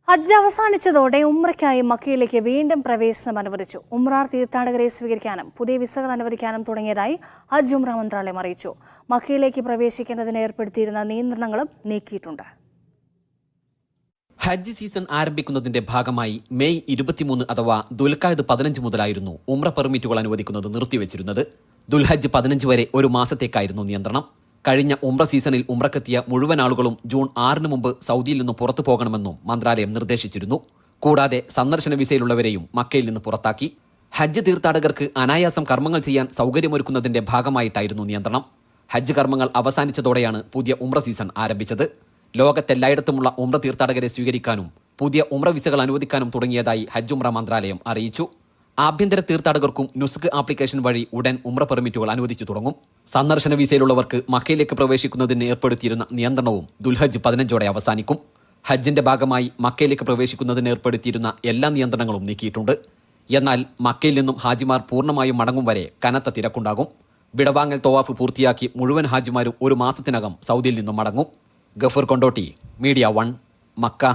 ഹജ്ജ് അവസാനിച്ചതോടെ ഉംറയ്ക്കായി മക്കയിലേക്ക് വീണ്ടും പ്രവേശനം അനുവദിച്ചു. ഉംറ തീർത്ഥാടകരെ സ്വീകരിക്കാനും പുതിയ വിസകൾ അനുവദിക്കാനും തുടങ്ങിയതായി ഹജ്ജ് ഉംറ മന്ത്രാലയം അറിയിച്ചു. മക്കയിലേക്ക് പ്രവേശിക്കുന്നതിന് ഏർപ്പെടുത്തിയിരുന്ന നിയന്ത്രണങ്ങളും നീക്കിയിട്ടുണ്ട്. ഹജ്ജ് സീസൺ ആരംഭിക്കുന്നതിന്റെ ഭാഗമായി മെയ് 23 അഥവാ ദുൽഖഅദ് 15 മുതലായിരുന്നു ഉംറ പെർമിറ്റുകൾ അനുവദിക്കുന്നത് നിർത്തിവെച്ചിരുന്നത്. ദുൽഹജ്ജ് 15 വരെ ഒരു മാസത്തേക്കായിരുന്നു നിയന്ത്രണം. കഴിഞ്ഞ ഉംറ സീസണിൽ ഉംറക്കെത്തിയ മുഴുവൻ ആളുകളും ജൂൺ 6 മുമ്പ് സൗദിയിൽ നിന്ന് പുറത്തു പോകണമെന്നും മന്ത്രാലയം നിർദ്ദേശിച്ചിരുന്നു. കൂടാതെ സന്ദർശന വിസയിലുള്ളവരെയും മക്കയിൽ നിന്ന് പുറത്താക്കി. ഹജ്ജ് തീർത്ഥാടകർക്ക് അനായാസം കർമ്മങ്ങൾ ചെയ്യാൻ സൗകര്യമൊരുക്കുന്നതിന്റെ ഭാഗമായിട്ടായിരുന്നു നിയന്ത്രണം. ഹജ്ജ് കർമ്മങ്ങൾ അവസാനിച്ചതോടെയാണ് പുതിയ ഉംറ സീസൺ ആരംഭിച്ചത്. ലോകത്തെല്ലായിടത്തുമുള്ള ഉംറ തീർത്ഥാടകരെ സ്വീകരിക്കാനും പുതിയ ഉംറ വിസകൾ അനുവദിക്കാനും തുടങ്ങിയതായി ഹജ്ജ് ഉംറ മന്ത്രാലയം അറിയിച്ചു. ആഭ്യന്തര തീർത്ഥാടകർക്കും നുസ്ക് ആപ്ലിക്കേഷൻ വഴി ഉടൻ ഉംറ പെർമിറ്റുകൾ അനുവദിച്ചു തുടങ്ങും. സന്ദർശന വിസയിലുള്ളവർക്ക് മക്കയിലേക്ക് പ്രവേശിക്കുന്നതിന് ഏർപ്പെടുത്തിയിരുന്ന നിയന്ത്രണവും ദുൽഹജ്ജ് 15 അവസാനിക്കും. ഹജ്ജിന്റെ ഭാഗമായി മക്കയിലേക്ക് പ്രവേശിക്കുന്നതിന് ഏർപ്പെടുത്തിയിരുന്ന എല്ലാ നിയന്ത്രണങ്ങളും നീക്കിയിട്ടുണ്ട്. എന്നാൽ മക്കയിൽ നിന്നും ഹാജിമാർ പൂർണ്ണമായും മടങ്ങും വരെ കനത്ത തിരക്കുണ്ടാകും. വിടവാങ്ങൽ തവാഫ് പൂർത്തിയാക്കി മുഴുവൻ ഹാജിമാരും ഒരു മാസത്തിനകം സൗദിയിൽ നിന്നും മടങ്ങും. Gafoor Kondotty, media 1, Mecca.